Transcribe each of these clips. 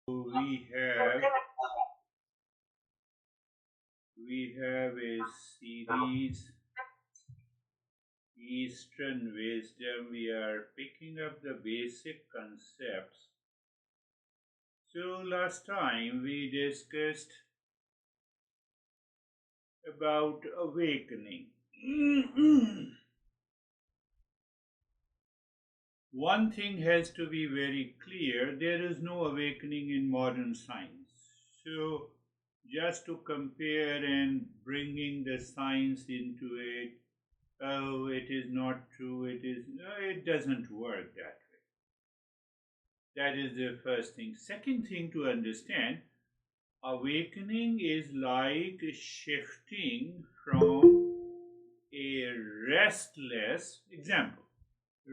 We have a series, Eastern Wisdom. We are picking up the basic concepts. So last time we discussed about awakening. One thing has to be very clear: there is no awakening in modern science. So, just to compare and bringing the science into it, oh, it is not true, it doesn't work that way. That is the first thing. Second thing to understand: awakening is like shifting from a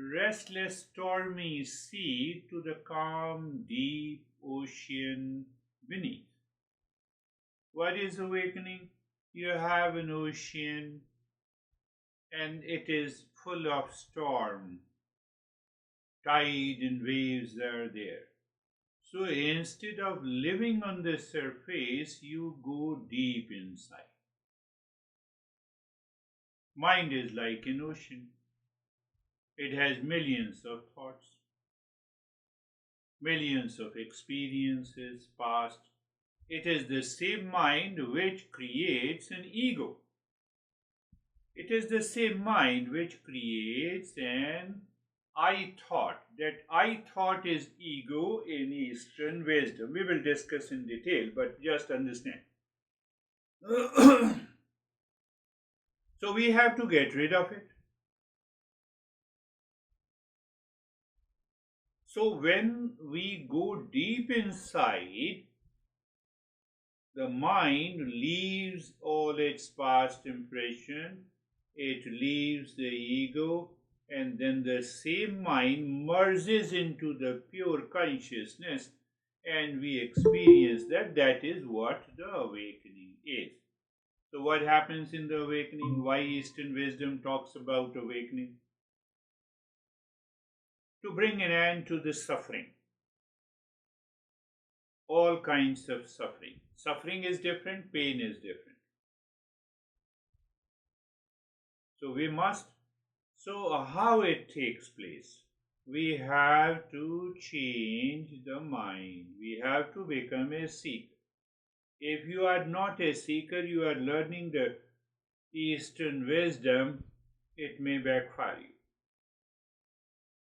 restless stormy sea to the calm deep ocean beneath. What is awakening? You have an ocean and it is full of storm. Tide and waves are there. So instead of living on the surface, you go deep inside. Mind is like an ocean. It has millions of thoughts, millions of experiences past. It is the same mind which creates an ego. It is the same mind which creates an I thought. That I thought is ego in Eastern wisdom. We will discuss in detail, but just understand. So we have to get rid of it. So when we go deep inside, the mind leaves all its past impression, it leaves the ego, and then the same mind merges into the pure consciousness, and we experience that. That is what the awakening is. So, what happens in the awakening? Why Eastern wisdom talks about awakening? To bring an end to the suffering. All kinds of suffering. Suffering is different, pain is different. So how it takes place? We have to change the mind. We have to become a seeker. If you are not a seeker, you are learning the Eastern wisdom, it may backfire you.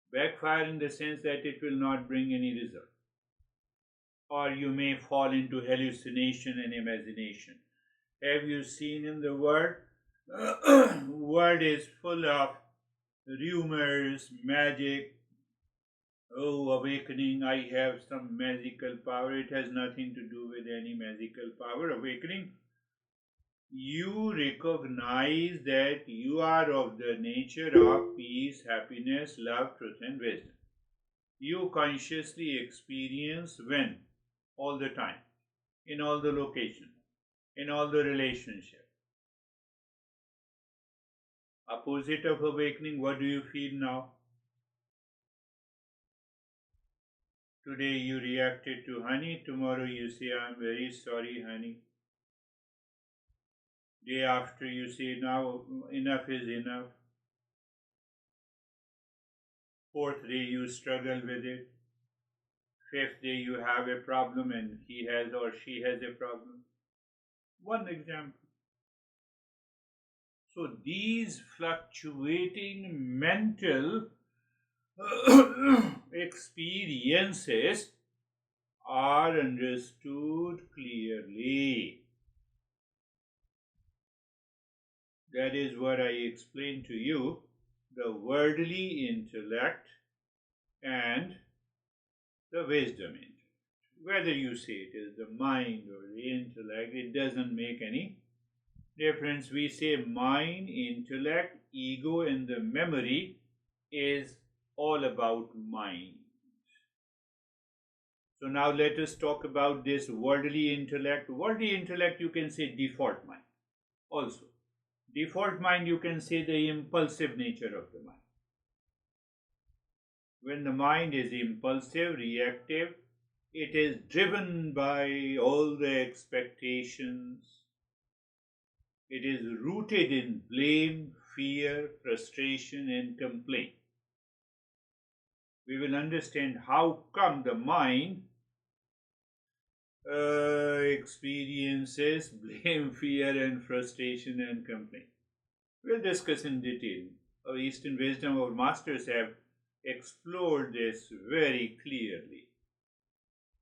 Backfire in the sense that it will not bring any result. Or you may fall into hallucination and imagination. Have you seen in the world? World is full of rumors, magic. Oh, awakening, I have some magical power. It has nothing to do with any magical power. Awakening, you recognize that you are of the nature of peace, happiness, love, truth, and wisdom. You consciously experience when? All the time, in all the locations, in all the relationships. Opposite of awakening, what do you feel now? Today you reacted to honey, tomorrow you say, I'm very sorry, honey. Day after you say, now enough is enough. Fourth day you struggle with it. Fifth day you have a problem and he has or she has a problem. One example. So these fluctuating mental experiences are understood clearly. That is what I explained to you, the worldly intellect and the wisdom intellect. Whether you say it is the mind or the intellect, it doesn't make any difference. We say mind, intellect, ego, and the memory is all about mind. So now let us talk about this worldly intellect. Worldly intellect, you can say default mind. Also, default mind, you can say the impulsive nature of the mind. When the mind is impulsive, reactive, It is driven by all the expectations. It is rooted in blame, fear, frustration, and complaint. We will understand how come the mind experiences blame, fear, and frustration and complaint. We'll discuss in detail. Our Eastern wisdom, our masters have explored this very clearly.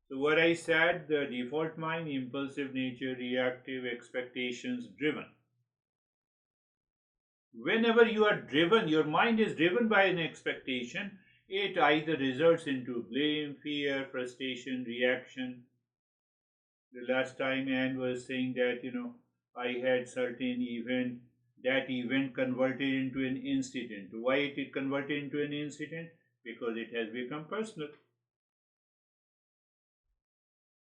So, what I said, the default mind, impulsive nature, reactive, expectations, driven. Whenever you are driven, your mind is driven by an expectation, it either results into blame, fear, frustration, reaction. The last time Anne was saying that, I had certain event, that event converted into an incident. Why it converted into an incident? Because it has become personal.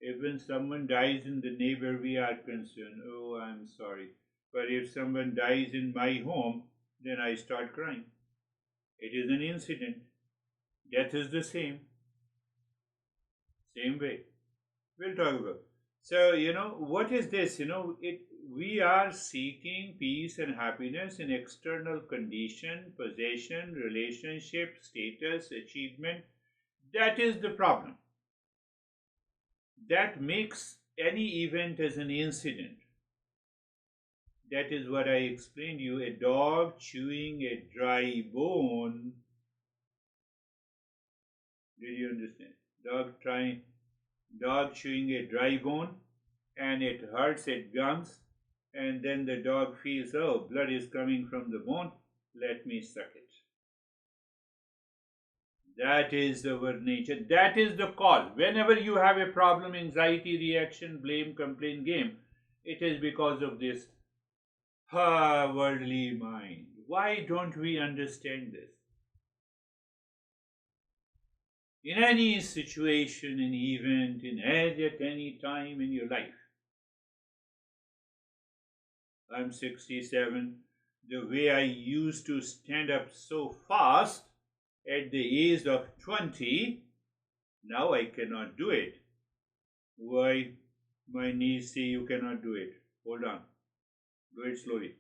If when someone dies in the neighbor, we are concerned, oh, I'm sorry. But if someone dies in my home, then I start crying. It is an incident. Death is the same. Same way. We'll talk about. So, what is this? We are seeking peace and happiness in external condition, possession, relationship, status, achievement. That is the problem. That makes any event as an incident. That is what I explained to you. A dog chewing a dry bone. Did you understand? Dog chewing a dry bone, and it hurts its gums, and then the dog feels, oh, blood is coming from the bone, let me suck it. That is our nature. That is the cause. Whenever you have a problem, anxiety, reaction, blame, complaint, game, it is because of this worldly mind. Why don't we understand this? In any situation, in event, at any time in your life. I'm 67. The way I used to stand up so fast at the age of 20, now I cannot do it. Why? My knees say you cannot do it. Hold on. Do it slowly.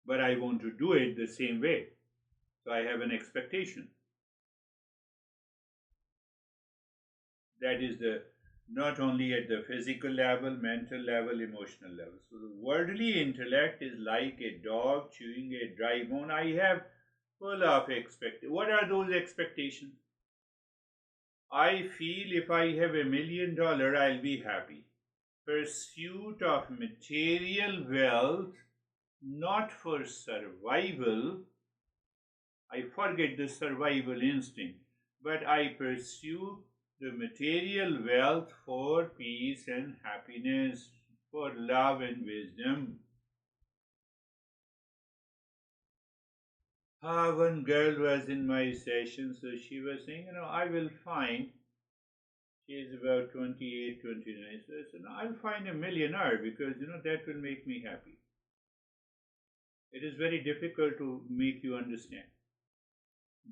But I want to do it the same way. So I have an expectation. That is not only at the physical level, mental level, emotional level. So the worldly intellect is like a dog chewing a dry bone. I have full of expectations. What are those expectations? I feel if I have $1 million, I'll be happy. Pursuit of material wealth, not for survival. I forget the survival instinct, but I pursue the material wealth for peace and happiness, for love and wisdom. One girl was in my session, so she was saying, I will find, she is about 28, 29, so I said, I'll find a millionaire because, that will make me happy. It is very difficult to make you understand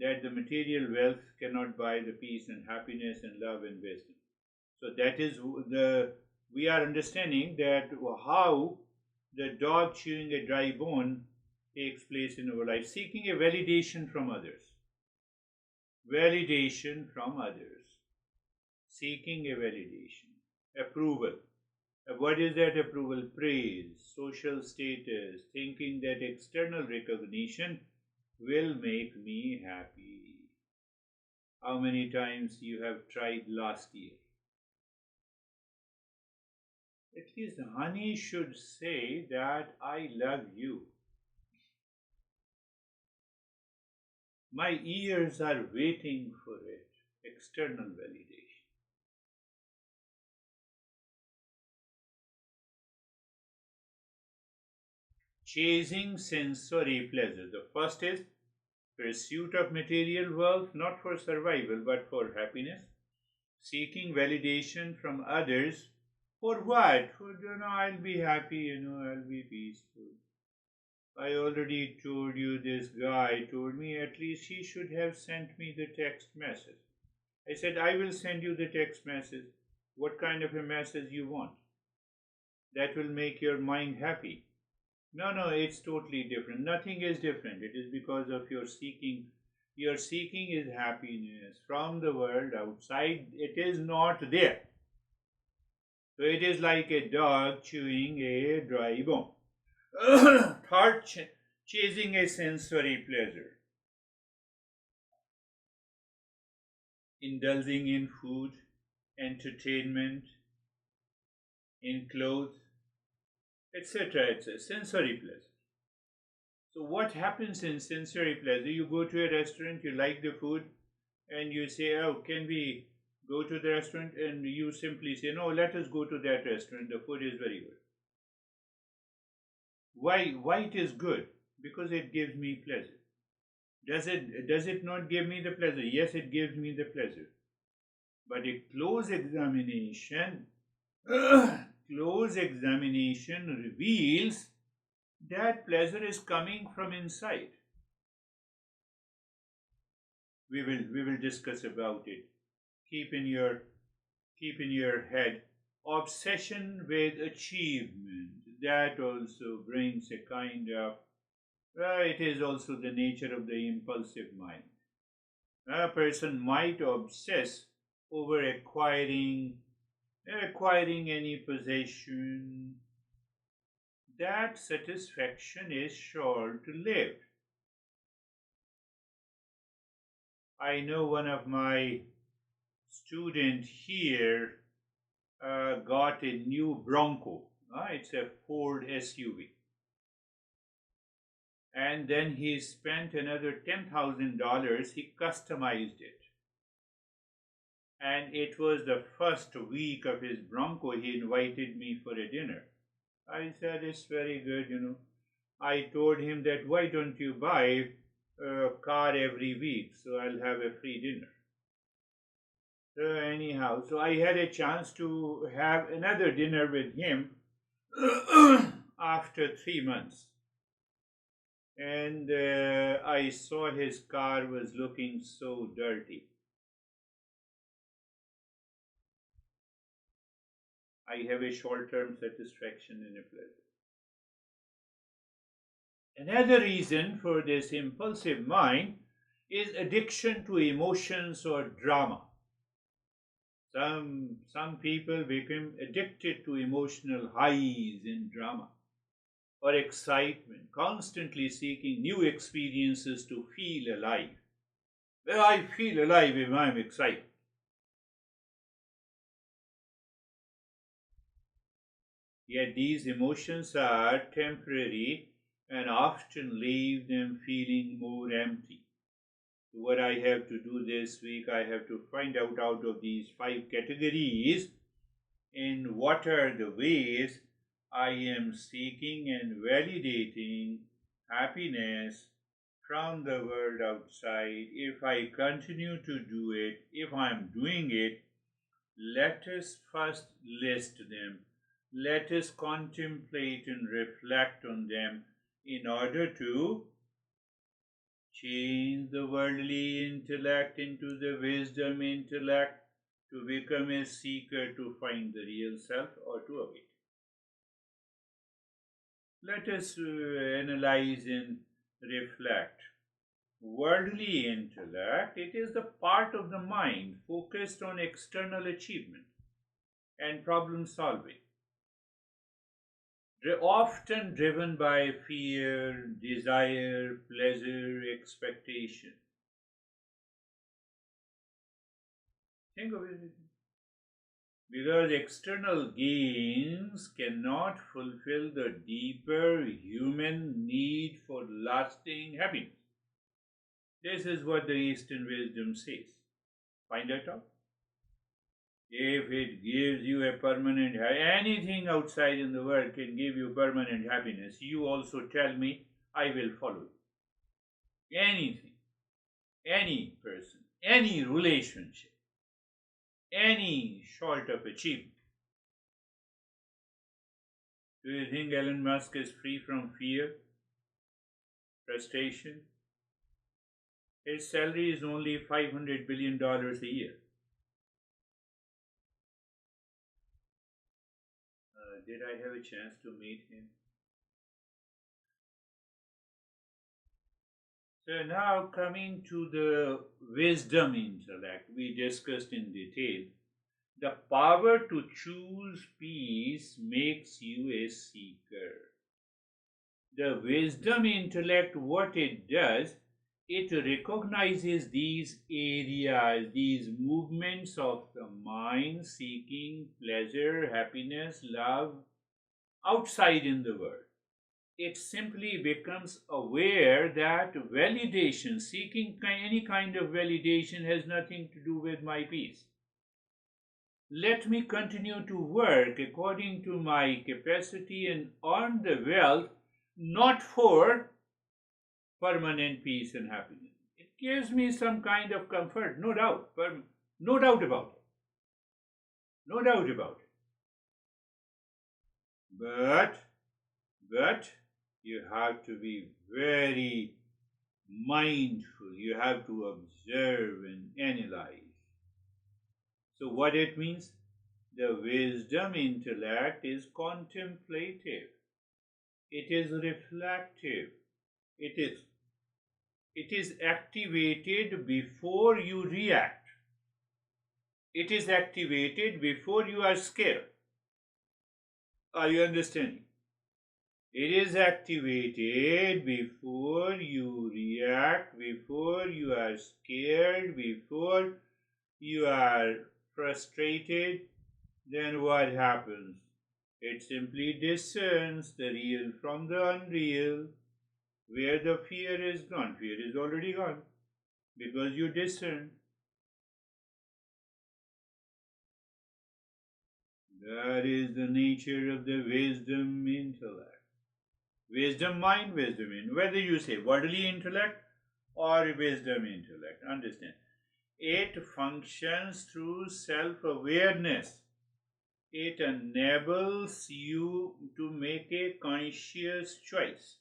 that the material wealth cannot buy the peace and happiness and love and wisdom. So that is we are understanding that how the dog chewing a dry bone takes place in our life, seeking a validation from others. Validation from others. Seeking a validation. Approval. What is that approval? Praise, social status, thinking that external recognition will make me happy. How many times you have tried last year? At least honey should say that I love you. My ears are waiting for it. External validation. Chasing sensory pleasure. The first is pursuit of material wealth, not for survival but for happiness. Seeking validation from others. For what? For, I'll be happy, I'll be peaceful. I already told you this guy told me at least he should have sent me the text message. I said, I will send you the text message. What kind of a message you want? That will make your mind happy. No, no, it's totally different. Nothing is different. It is because of your seeking. Your seeking is happiness from the world outside. It is not there. So it is like a dog chewing a dry bone. Thought chasing a sensory pleasure, indulging in food, entertainment, in clothes, etc. etc. Sensory pleasure. So what happens in sensory pleasure? You go to a restaurant, you like the food, and you say, "Oh, can we go to the restaurant?" And you simply say, "No, let us go to that restaurant. The food is very good." Why? Why it is good? Because it gives me pleasure. Does it not give me the pleasure? Yes, it gives me the pleasure. But a close examination, close examination reveals that pleasure is coming from inside. We will discuss about it. Keep in your keep in your head obsession with achievement. That also brings a kind of it is also the nature of the impulsive mind. A person might obsess over acquiring any possession. That satisfaction is sure to live. I know one of my student here got a new Bronco. It's a Ford SUV. And then he spent another $10,000. He customized it. And it was the first week of his Bronco. He invited me for a dinner. I said, it's very good. I told him that why don't you buy a car every week so I'll have a free dinner. So anyhow, so I had a chance to have another dinner with him after 3 months. And I saw his car was looking so dirty. I have a short-term satisfaction in a pleasure. Another reason for this impulsive mind is addiction to emotions or drama. Some people become addicted to emotional highs in drama or excitement, constantly seeking new experiences to feel alive. Well, I feel alive if I'm excited. Yet these emotions are temporary and often leave them feeling more empty. So what I have to do this week, I have to find out of these 5 categories in what are the ways I am seeking and validating happiness from the world outside. If I continue to do it, if I am doing it, let us first list them. Let us contemplate and reflect on them in order to change the worldly intellect into the wisdom intellect to become a seeker to find the real self or to awake. Let us analyze and reflect. Worldly intellect, it is the part of the mind focused on external achievement and problem solving, often driven by fear, desire, pleasure, expectation. Think of it. Because external gains cannot fulfill the deeper human need for lasting happiness. This is what the Eastern wisdom says. Find that out. If it gives you a permanent anything outside in the world can give you permanent happiness, you also tell me, I will follow you. Anything, any person, any relationship, any sort of achievement. Do you think Elon Musk is free from fear? frustration. His salary is only $500 billion a year. Did I have a chance to meet him? So now coming to the wisdom intellect, we discussed in detail. The power to choose peace makes you a seeker. The wisdom intellect, what it does, it recognizes these areas, these movements of the mind seeking pleasure, happiness, love outside in the world. It simply becomes aware that validation, seeking any kind of validation, has nothing to do with my peace. Let me continue to work according to my capacity and earn the wealth, not for permanent peace and happiness. It gives me some kind of comfort, no doubt, no doubt about it. No doubt about it. But you have to be very mindful. You have to observe and analyze. So, what it means? The wisdom intellect is contemplative, it is reflective, it is activated before you react, it is activated before you are scared. Are you understanding? It is activated before you react, before you are scared, before you are frustrated. Then what happens? It simply discerns the real from the unreal. Where the fear is gone, fear is already gone because you discern. That is the nature of the wisdom intellect. Wisdom mind, wisdom in. Whether you say worldly intellect or wisdom intellect, understand. It functions through self-awareness. It enables you to make a conscious choice.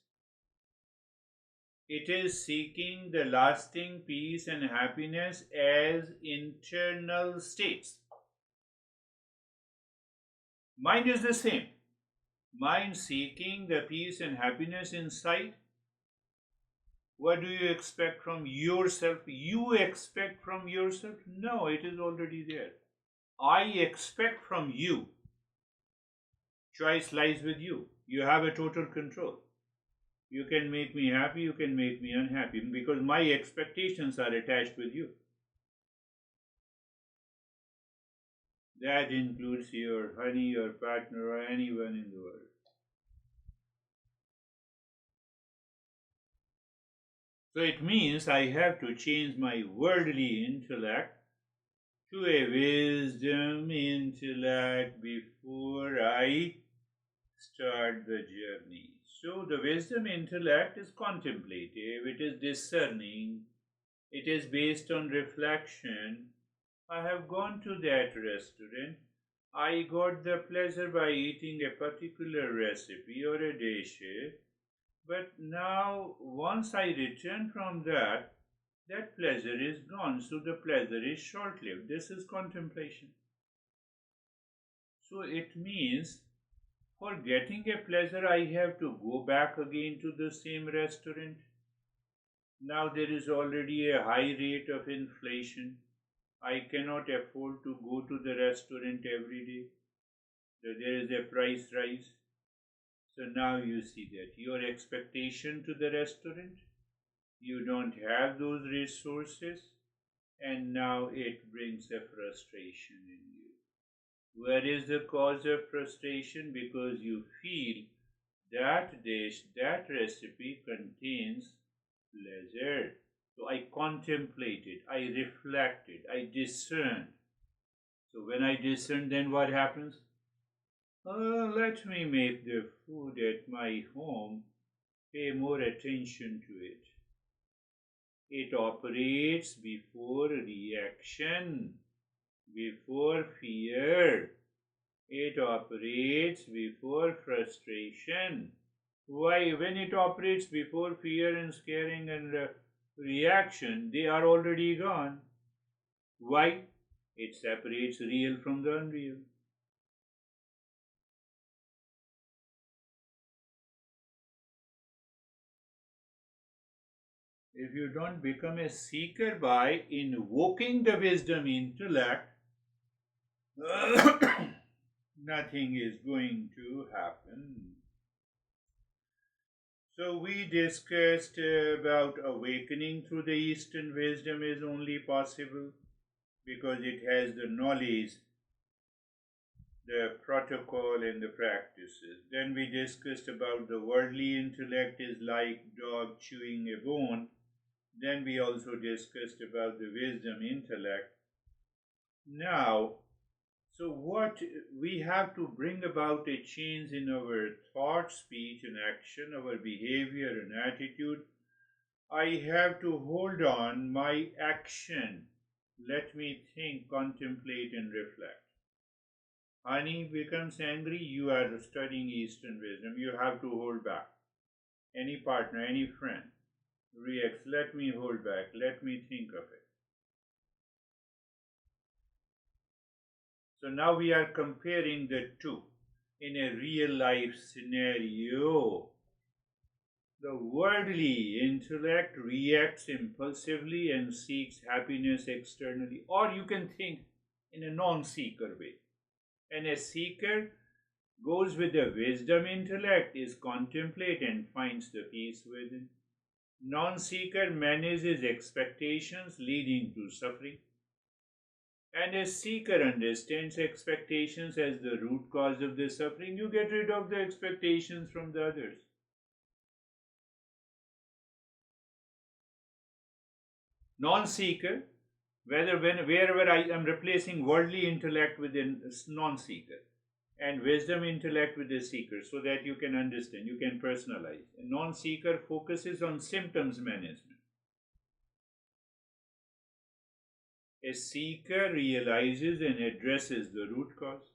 It is seeking the lasting peace and happiness as internal states. Mind is the same. Mind seeking the peace and happiness inside. What do you expect from yourself? You expect from yourself? No, it is already there. I expect from you. Choice lies with you. You have a total control. You can make me happy, you can make me unhappy because my expectations are attached with you. That includes your honey, your partner, or anyone in the world. So it means I have to change my worldly intellect to a wisdom intellect before I start the journey. So the wisdom intellect is contemplative, it is discerning, it is based on reflection. I have gone to that restaurant. I got the pleasure by eating a particular recipe or a dish. But now, once I return from that, that pleasure is gone. So the pleasure is short lived. This is contemplation. So it means for getting a pleasure, I have to go back again to the same restaurant. Now there is already a high rate of inflation. I cannot afford to go to the restaurant every day. So there is a price rise. So now you see that your expectation to the restaurant, you don't have those resources, and now it brings a frustration in you. Where is the cause of frustration? Because you feel that dish, that recipe contains pleasure. So I contemplated, I reflected, I discerned. So when I discern, then what happens? Let me make the food at my home pay more attention to it. It operates before reaction, before fear. It operates before frustration. Why? When it operates before fear and scaring and reaction, they are already gone. Why? It separates real from the unreal. If you don't become a seeker by invoking the wisdom intellect, nothing is going to happen. So we discussed about awakening through the Eastern wisdom is only possible because it has the knowledge, the protocol and the practices. Then we discussed about the worldly intellect is like dog chewing a bone. Then we also discussed about the wisdom intellect. Now, so what we have to bring about a change in our thought, speech and action, our behavior and attitude. I have to hold on my action. Let me think, contemplate and reflect. Honey becomes angry, you are studying Eastern wisdom. You have to hold back. Any partner, any friend reacts, let me hold back, let me think of it. So now we are comparing the two in a real life scenario. The worldly intellect reacts impulsively and seeks happiness externally, or you can think in a non seeker way. And a seeker goes with the wisdom intellect, is contemplate and finds the peace within. Non-seeker manages expectations leading to suffering. And a seeker understands expectations as the root cause of the suffering. You get rid of the expectations from the others. Non-seeker, wherever I am replacing worldly intellect with a non-seeker and wisdom intellect with a seeker so that you can understand, you can personalize. A non-seeker focuses on symptoms management. A seeker realizes and addresses the root cause.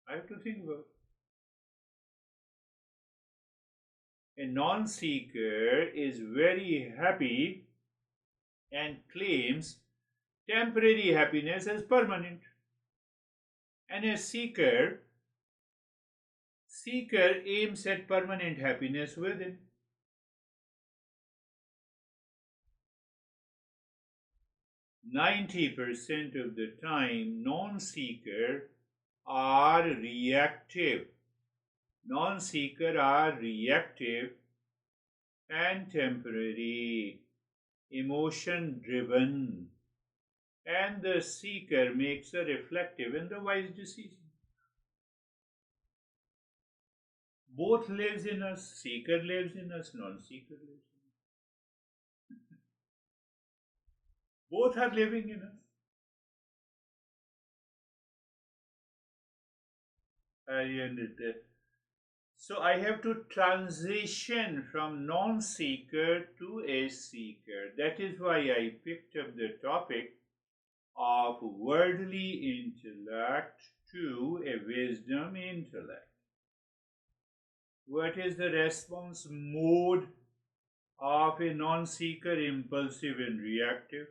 I have to think about it. A non-seeker is very happy and claims temporary happiness as permanent. And a seeker aims at permanent happiness within. 90% of the time, non-seeker are reactive. Non-seeker are reactive and temporary, emotion-driven, and the seeker makes a reflective and the wise decision. Both lives in us. Seeker lives in us, non-seeker lives in us. Both are living in us. I understand. So I have to transition from non-seeker to a seeker. That is why I picked up the topic of worldly intellect to a wisdom intellect. What is the response mode of a non-seeker? Impulsive and reactive.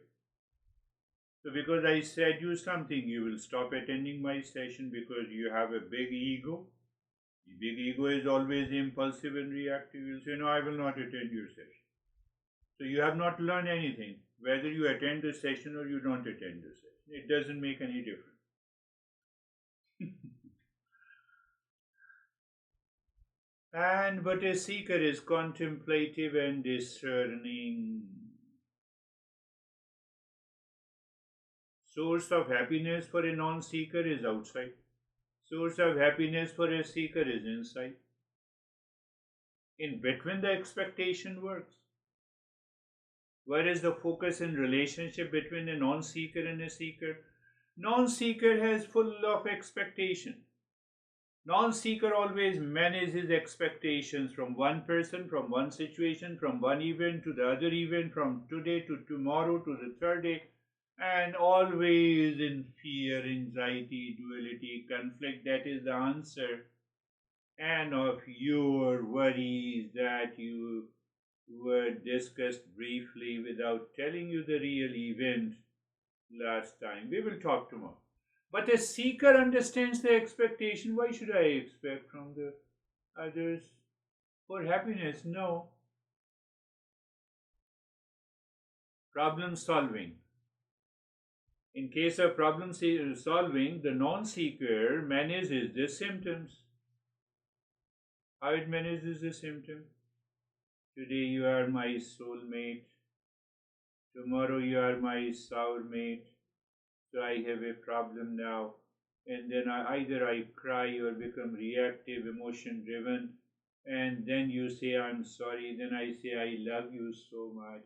So because I said you something, you will stop attending my session because you have a big ego. The big ego is always impulsive and reactive. You'll say, no, I will not attend your session. So you have not learned anything. Whether you attend the session or you don't attend the session, it doesn't make any difference. But a seeker is contemplative and discerning. Source of happiness for a non-seeker is outside. Source of happiness for a seeker is inside. In between the expectation works. Where is the focus in relationship between a non-seeker and a seeker? Non-seeker has full of expectation. Non-seeker always manages expectations from one person, from one situation, from one event to the other event, from today to tomorrow to the third day, and always in fear, anxiety, duality, conflict. That is the answer. and of your worries that you were discussed briefly without telling you the real event last time. We will talk tomorrow. But a seeker understands the expectation. Why should I expect from the others for happiness? No. Problem solving. In case of problem solving, the non seeker manages the symptoms. How it manages the symptom? Today you are my soulmate. Tomorrow you are my sour mate. So I have a problem now. And then either I cry or become reactive, emotion driven. And then you say, I'm sorry. Then I say, I love you so much.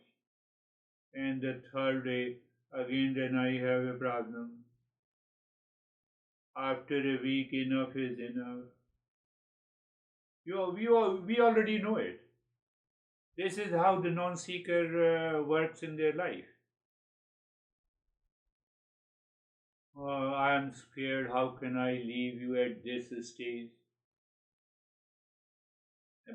And the third day, again, then I have a problem. After a week, enough is enough. We already know it. This is how the non-seeker works in their life. Oh, I am scared. How can I leave you at this stage?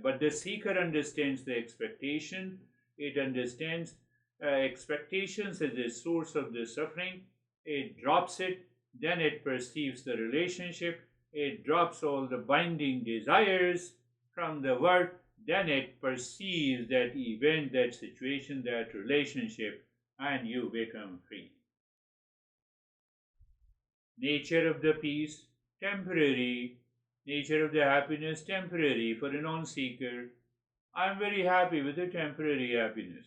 But the seeker understands the expectation. It understands expectations as a source of the suffering. It drops it. Then it perceives the relationship. It drops all the binding desires from the world. Then it perceives that event, that situation, that relationship, and you become free. Nature of the peace, temporary. Nature of the happiness, temporary. For a non-seeker, I am very happy with the temporary happiness.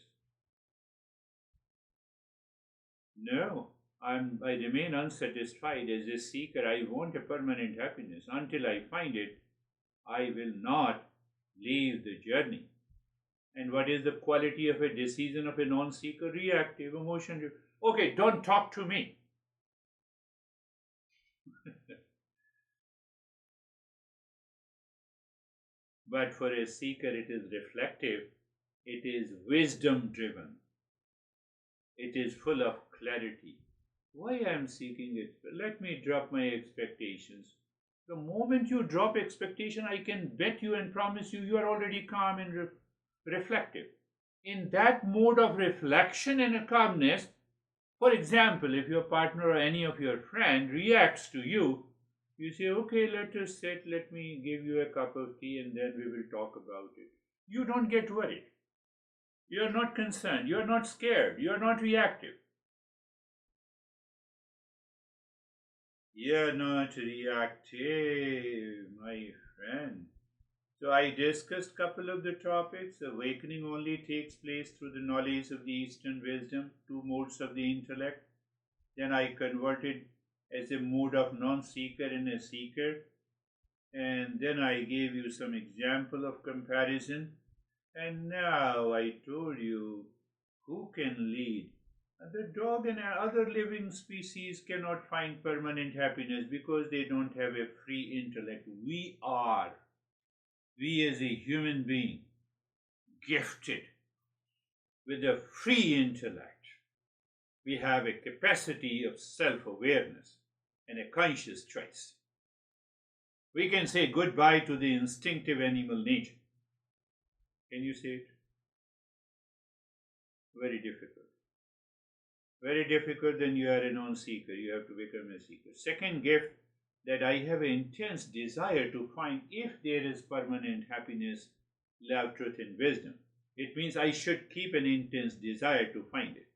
No, I remain unsatisfied as a seeker. I want a permanent happiness. Until I find it, I will not leave the journey. And what is the quality of a decision of a non-seeker? Reactive, emotion. Okay, don't talk to me. But for a seeker, it is reflective, it is wisdom driven, it is full of clarity. Why I am seeking it? Let me drop my expectations. The moment you drop expectation, I can bet you and promise you, you are already calm and reflective. In that mode of reflection and calmness, for example, if your partner or any of your friend reacts to you, you say, okay, let us sit, let me give you a cup of tea and then we will talk about it. You don't get worried. You are not concerned. You are not scared. You are not reactive. You are not reactive, my friend. So I discussed a couple of the topics. Awakening only takes place through the knowledge of the Eastern wisdom, two modes of the intellect. Then I converted as a mode of non-seeker and a seeker. And then I gave you some example of comparison. And now I told you who can lead. The dog and other living species cannot find permanent happiness because they don't have a free intellect. We as a human being, gifted with a free intellect. We have a capacity of self-awareness and a conscious choice. We can say goodbye to the instinctive animal nature. Can you say it? Very difficult. Very difficult. Then you are a non-seeker. You have to become a seeker. Second gift, that I have an intense desire to find if there is permanent happiness, love, truth, and wisdom. It means I should keep an intense desire to find it.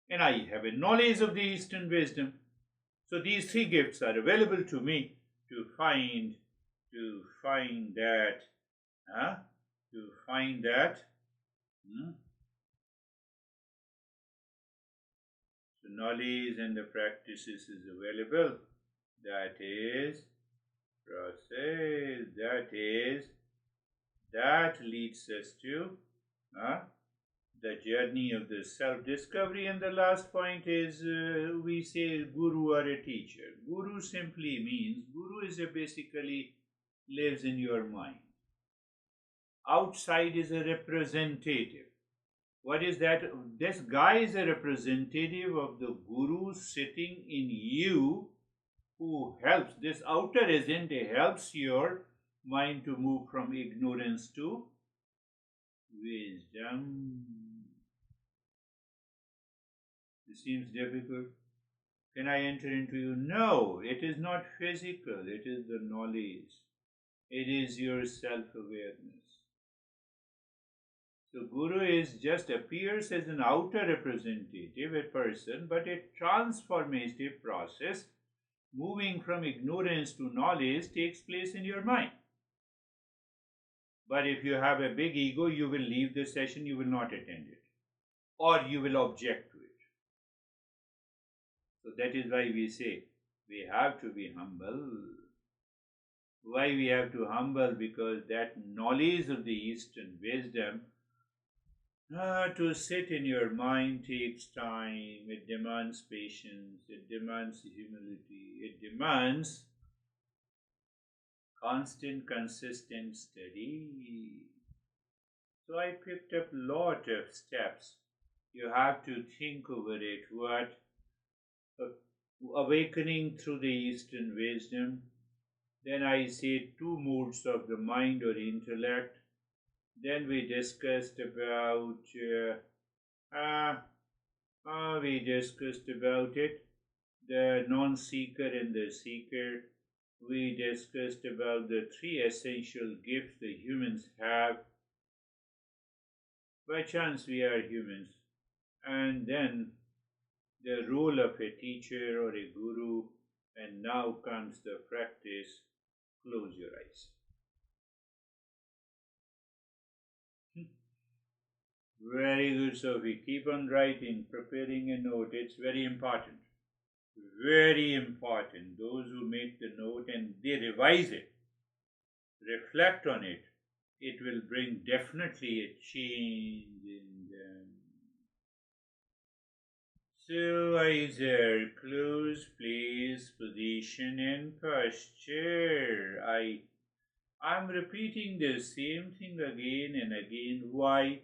And I have a knowledge of the Eastern wisdom. So these three gifts are available to me to find that. So knowledge and the practices is available. That is process. That leads us to the journey of the self-discovery. And the last point is we say guru or a teacher. Guru simply means, guru is basically lives in your mind. Outside is a representative. What is that? This guy is a representative of the guru sitting in you who helps. This outer agent helps your mind to move from ignorance to wisdom. It seems difficult. Can I enter into you? No, it is not physical, it is the knowledge. It is your self-awareness. So Guru is just appears as an outer representative, a person, but a transformative process moving from ignorance to knowledge takes place in your mind. But if you have a big ego, you will leave the session, you will not attend it, or you will object to it. So that is why we say we have to be humble. Why we have to humble? Because that knowledge of the Eastern wisdom to sit in your mind takes time, it demands patience, it demands humility, it demands constant, consistent study. So I picked up a lot of steps. You have to think over it. What? Awakening through the Eastern wisdom. Then I say two moods of the mind or intellect. Then we discussed about the non-seeker and the seeker. We discussed about the three essential gifts the humans have. By chance we are humans. And then the role of a teacher or a guru. And now comes the practice. Close your eyes. Very good, Sophie. Keep on writing, preparing a note. It's very important. Very important. Those who make the note and they revise it, reflect on it, it will bring definitely a change in them. So eyes are closed, place, position and posture. I'm repeating the same thing again and again. Why?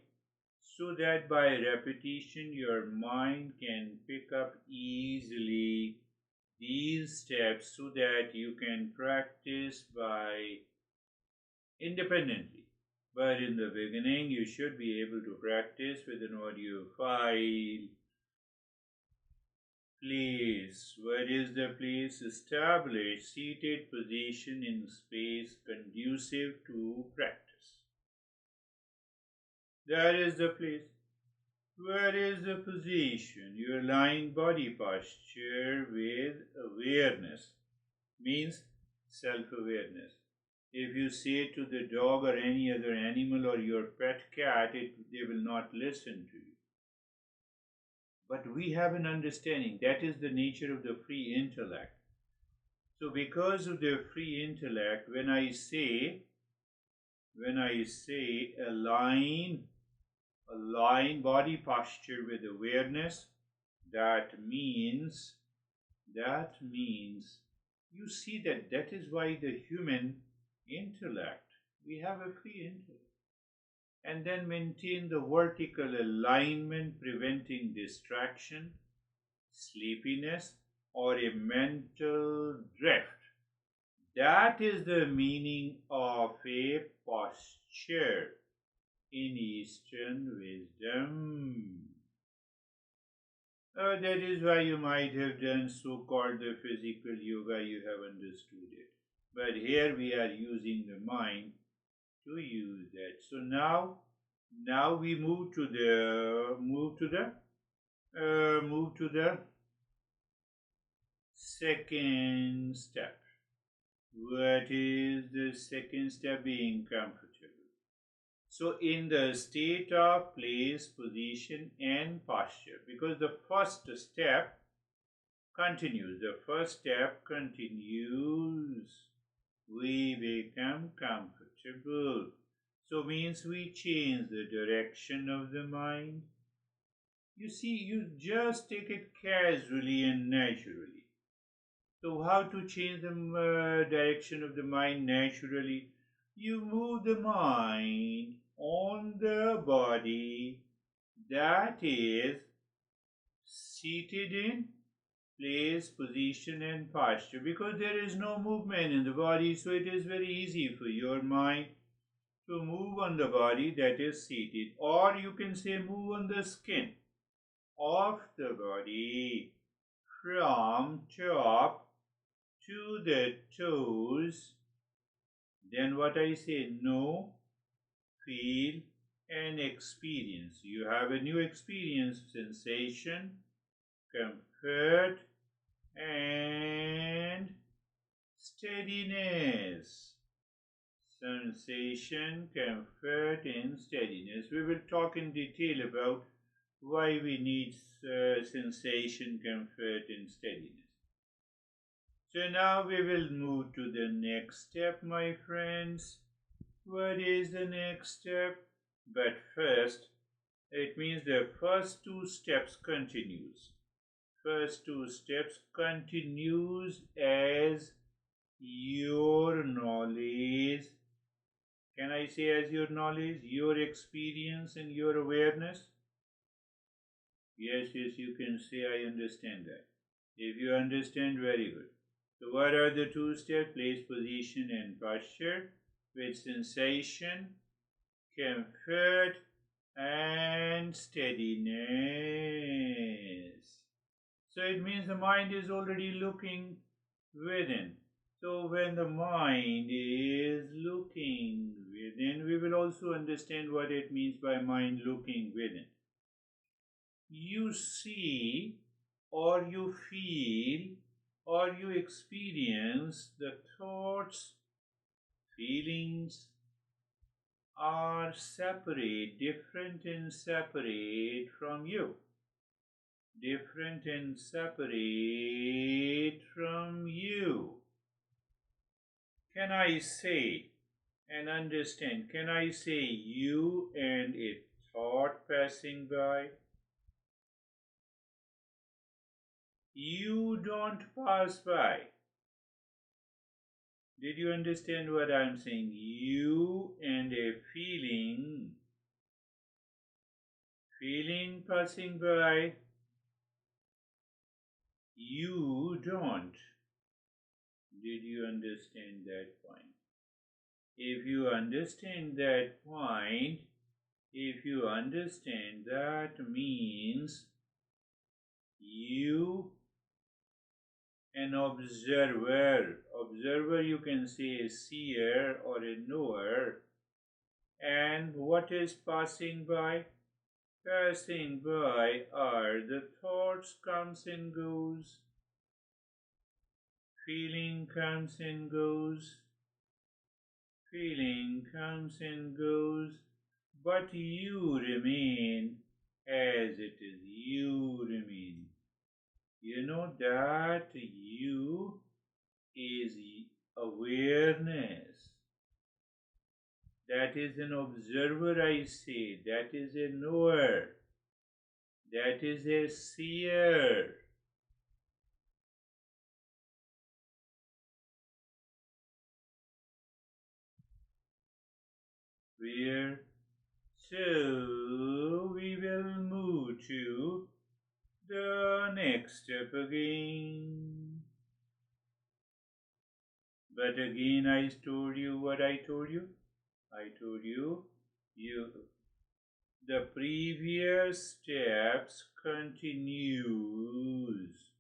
So that by repetition your mind can pick up easily these steps so that you can practice by independently. But in the beginning you should be able to practice with an audio file. Place. Where is the place? Establish seated position in space conducive to practice. That is the place. Where is the position? You align body posture with awareness. Means self-awareness. If you say to the dog or any other animal or your pet cat, they will not listen to you. But we have an understanding. That is the nature of the free intellect. So because of the free intellect, when I say align body posture with awareness, that means you see that is why the human intellect, we have a free intellect. And then maintain the vertical alignment, preventing distraction, sleepiness, or a mental drift. That is the meaning of a posture in Eastern wisdom. That is why you might have done so-called the physical yoga, you have understood it. But here we are using the mind to use that. So now we move to the second step. What is the second step? Being comfortable. So in the state of place, position and posture, because the first step continues. We become comfortable. So means we change the direction of the mind. You see, you just take it casually and naturally. So how to change the direction of the mind naturally? You move the mind on the body that is seated in place, position, and posture, because there is no movement in the body, so it is very easy for your mind to move on the body that is seated, or you can say move on the skin of the body from top to the toes. Then what I say, know, feel, and experience. You have a new experience, sensation, comfort, and steadiness. Sensation, comfort, and steadiness. We will talk in detail about why we need sensation, comfort, and steadiness. So now we will move to the next step, my friends. What is the next step? But first, it means the first two steps continues. First two steps continues as your knowledge. Can I say as your knowledge, your experience, and your awareness? Yes, you can say I understand that. If you understand, very good. So what are the two steps? Place, position, and posture with sensation, comfort, and steadiness. So it means the mind is already looking within. So when the mind is looking within, we will also understand what it means by mind looking within. You see, or you feel, or you experience the thoughts, feelings are separate, different and separate from you. Different and separate from you. Can I say and understand? Can I say you and a thought passing by? You don't pass by. Did you understand what I'm saying? You and a feeling passing by. You don't. Did you understand that point? If you understand that point, that means you, an observer you can say a seer or a knower, and what is passing by? Passing by are the thoughts comes and goes, feeling comes and goes, but you remain as it is. You remain. You know that you is awareness. That is an observer, I say. That is a knower. That is a seer. Where? So we will move to the next step again. But again, I told you what I told you. I told you, the previous steps continues.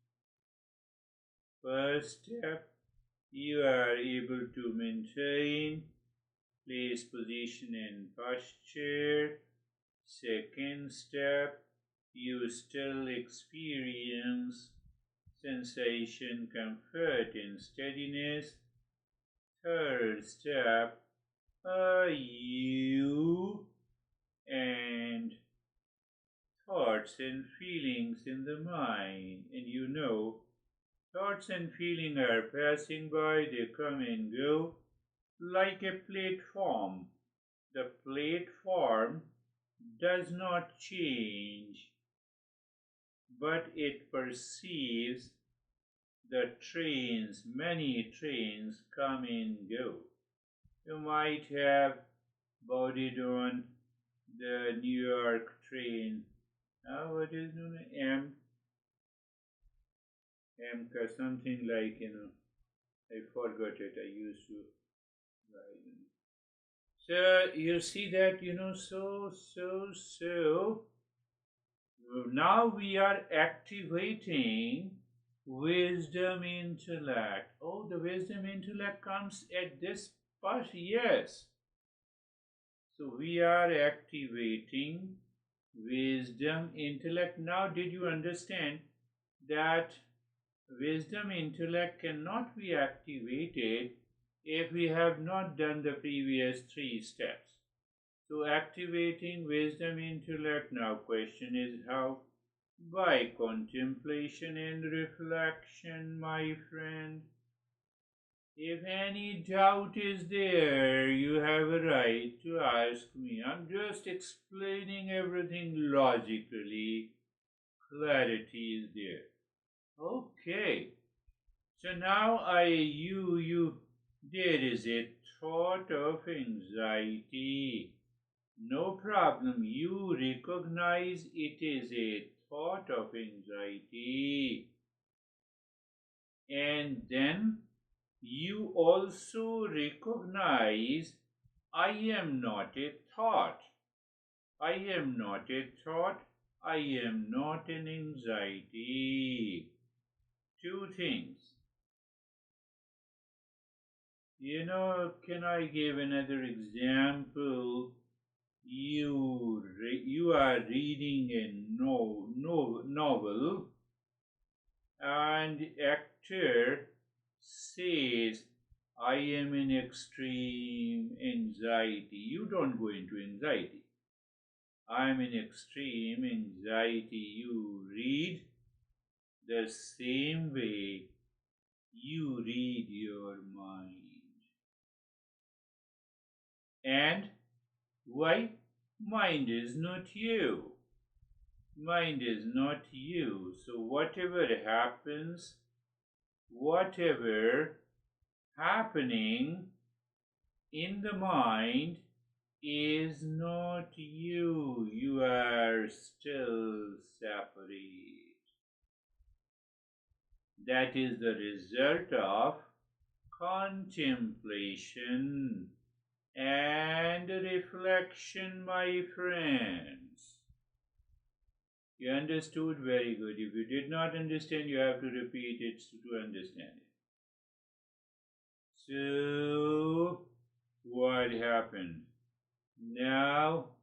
First step, you are able to maintain place, position, and posture. Second step, you still experience sensation, comfort, and steadiness. Third step, you and thoughts and feelings in the mind, and you know thoughts and feelings are passing by, they come and go like a platform. The platform does not change, but it perceives the trains, many trains come and go. You might have boarded on the New York train. What is known something like, I forgot it. I used to write. So you see that, so now we are activating wisdom intellect. Oh, the wisdom intellect comes at this part, yes. So we are activating wisdom intellect. Now, did you understand that wisdom intellect cannot be activated if we have not done the previous three steps? So activating wisdom intellect, now question is how? By contemplation and reflection, my friend. If any doubt is there, you have a right to ask me. I'm just explaining everything logically. Clarity is there. Okay. So now there is a thought of anxiety. No problem. You recognize it is a thought of anxiety. And then you also recognize I am not a thought. I am not a thought. I am not an anxiety. Two things. Can I give another example? You are reading a novel, and actor says, I am in extreme anxiety. You don't go into anxiety. I am in extreme anxiety. You read the same way you read your mind. And why? Mind is not you. Mind is not you. So whatever happening in the mind is not you. You are still separate. That is the result of contemplation and reflection, my friends. You understood? Very good. If you did not understand, you have to repeat it to understand it. So, what happened? Now,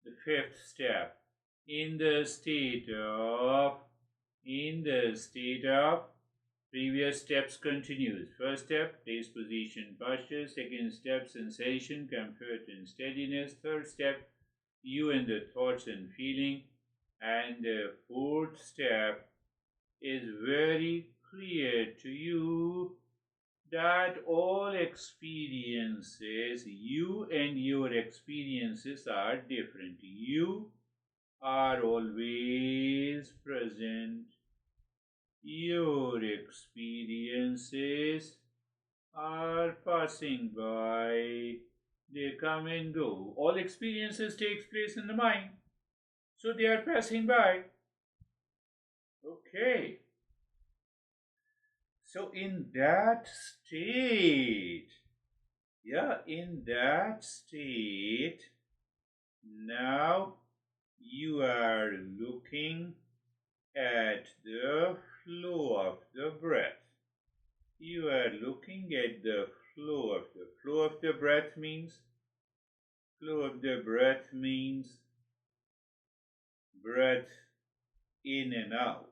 the fifth step. In the state of previous steps continues. First step, place, position, posture. Second step, sensation, comfort and steadiness. Third step, you and the thoughts and feeling. And the fourth step is very clear to you that all experiences, you and your experiences are different. You are always present. Your experiences are passing by. They come and go. All experiences takes place in the mind. So they are passing by. Okay. So in that state, now you are looking at the flow of the breath. You are looking at the flow of the breath means breath in and out.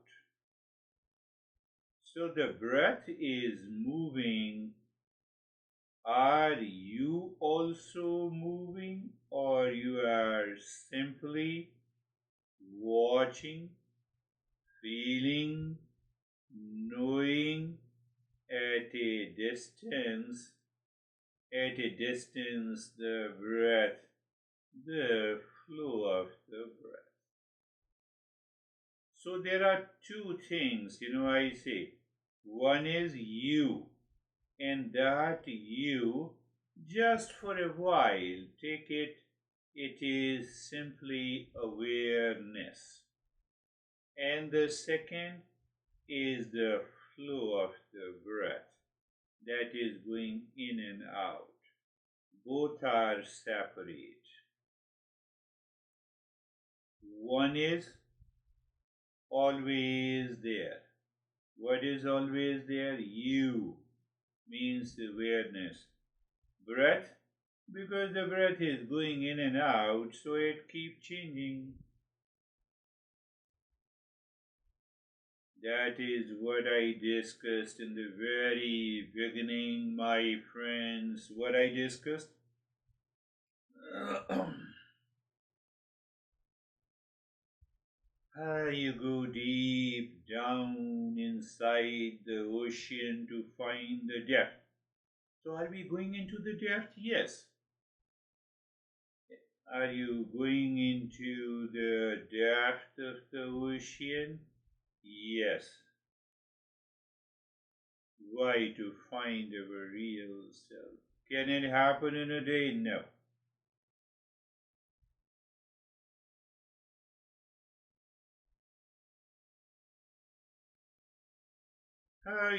So the breath is moving. Are you also moving, or you are simply watching, feeling, knowing at a distance the breath, the flow of the breath? So there are two things, I say. One is you, and that you, just for a while, take it is simply awareness. And the second is the flow of the breath that is going in and out. Both are separate. One is always there. What is always there? You means awareness. Breath, because the breath is going in and out, so it keeps changing. That is what I discussed in the very beginning, my friends. What I discussed? You go deep down inside the ocean to find the depth. So, are we going into the depth? Yes. Are you going into the depth of the ocean? Yes. Why? To find our real self. Can it happen in a day? No.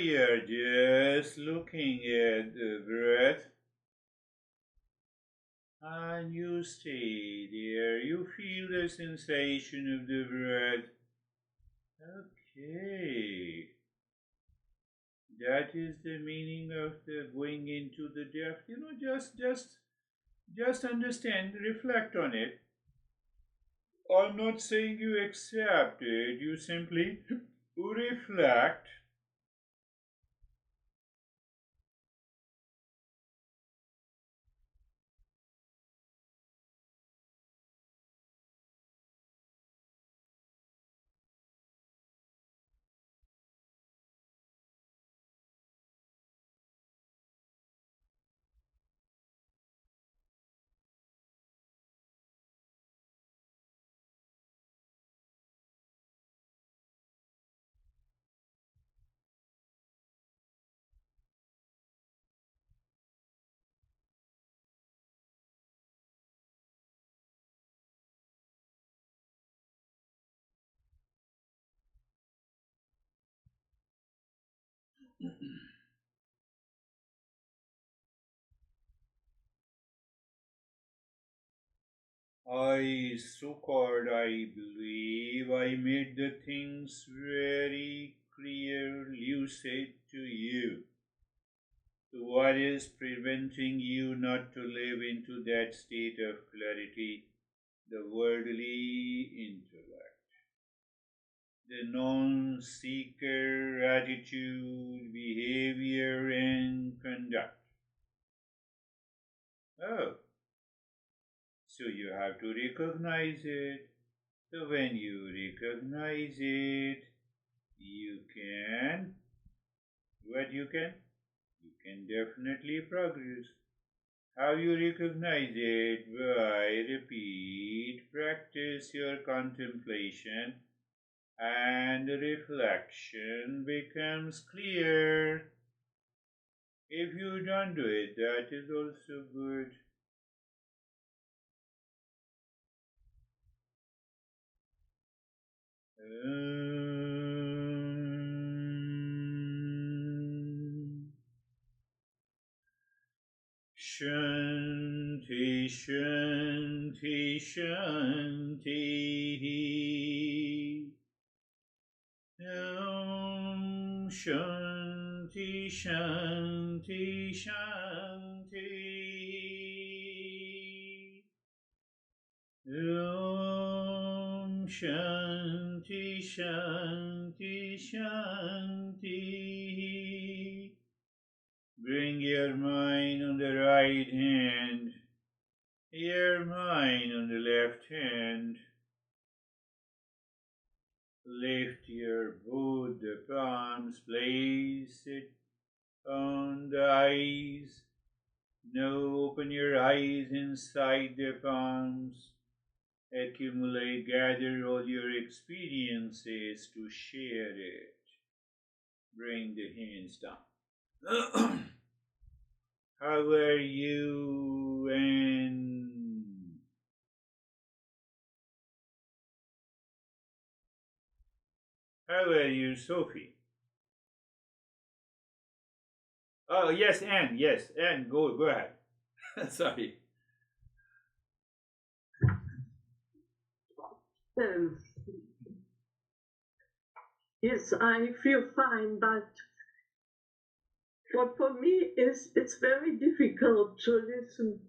You're just looking at the breath and you stay there. You feel the sensation of the breath. Okay. That is the meaning of the going into the depth. Just understand, reflect on it. I'm not saying you accept it, you simply reflect. I believe I made the things very clear, lucid to you. So what is preventing you not to live into that state of clarity? The worldly intellect, the non seeker attitude, behavior, and conduct. Oh, so you have to recognize it. So when you recognize it, you can, what you can? You can definitely progress. How you recognize it? By repeat, practice your contemplation and reflection becomes clear. If you don't do it, that is also good. Shanti, Shanti, Shanti. Om Shanti, Shanti, Shanti. Om Shanti, Shanti, Shanti. Bring your mind on the right hand, your mind on the left hand. Lift your both the palms, place it on the eyes. Now open your eyes inside the palms. Accumulate, gather all your experiences to share it. Bring the hands down. How are you and how are you, Sophie? Oh, yes, Anne. Yes, Anne. Go ahead. Sorry. Um, yes, I feel fine, but what for me is it's very difficult to listen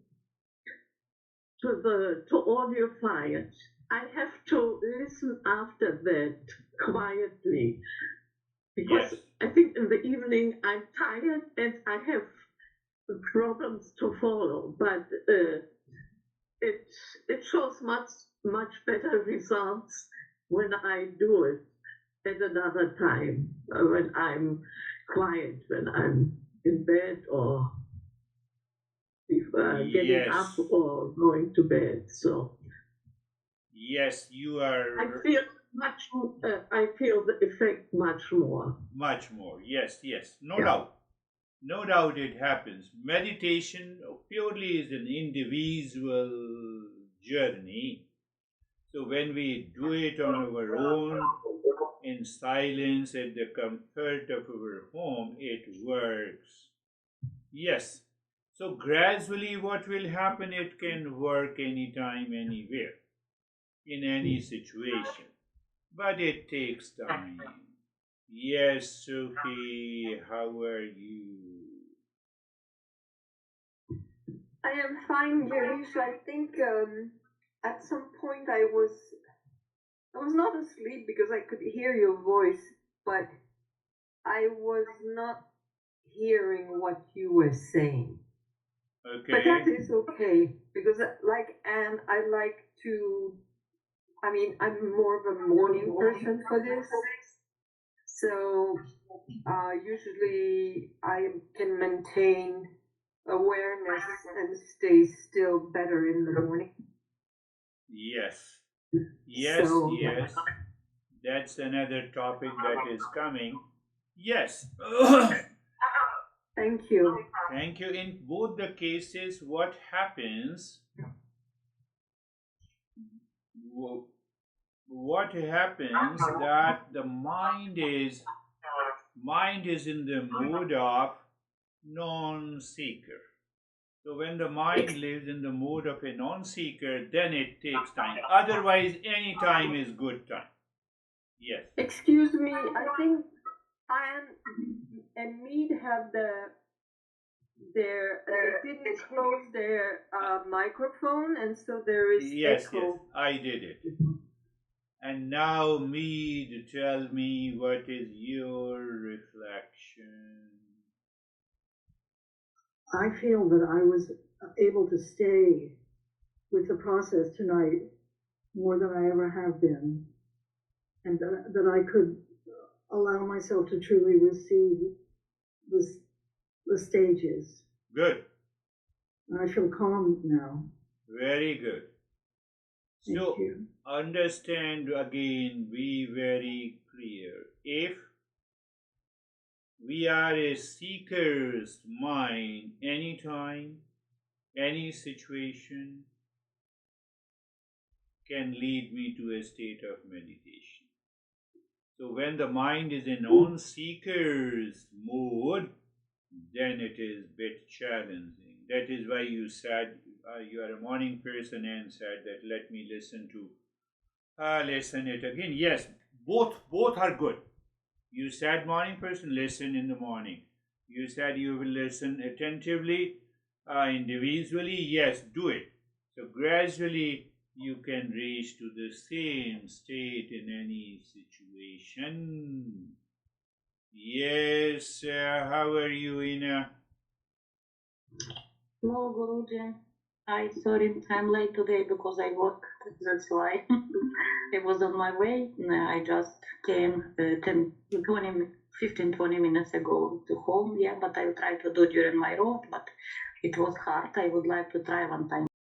to audio files. I have to listen after that quietly because Yes. I think in the evening I'm tired and I have problems to follow, but it shows much better results when I do it at another time, when I'm quiet, when I'm in bed or getting up Yes. or going to bed. So Yes, you I are feel I feel the effect much more. much more. Yes, yes. No Yeah. doubt. No doubt it happens. Meditation purely is an individual journey. So when we do it on our own, in silence, at the comfort of our home, it works. Yes. So gradually, what will happen? It can work anytime, anywhere, in any situation. But it takes time. Yes, Sophie, how are you? I am fine, Girish. I think at some point I was not asleep because I could hear your voice, but I was not hearing what you were saying. But that Okay. is okay because, like Anne, I like to. I mean, I'm more of a morning person for this, so usually I can maintain awareness and stay still better in the morning. Yes. Yes, So yes. That's another topic that is coming. Yes. thank you. Thank you. In both the cases, what happens? wh- What happens that the mind is in the mode of non-seeker. So when the mind lives in the mode of a non-seeker, then it takes time. Otherwise, any time is good time. Yes. Excuse me, I think Anne and Mead have they didn't close their microphone, and so there is Yes, yes, echo. I did it. And now, me to tell me what is your reflection. I feel that I was able to stay with the process tonight more than I ever have been, and that I could allow myself to truly receive the stages. Good. And I feel calm now. Very good. Thank So, you. understand again, be very clear. If we are a seeker's mind, anytime, any situation can lead me to a state of meditation. So, when the mind is in non-seeker's mode, then it is a bit challenging. That is why you said you are a morning person and said that let me listen it again. Yes, both are good. You said morning person, listen in the morning. You said you will listen attentively, individually. Yes, do it. So gradually you can reach to the same state in any situation. Yes, how are you, Ina? Hello, Guruji. Sorry, I'm late today because I work. That's why I was on my way. I just came 15, 20 minutes ago to home. Yeah, but I will try to do during my road, but it was hard. I would like to try one time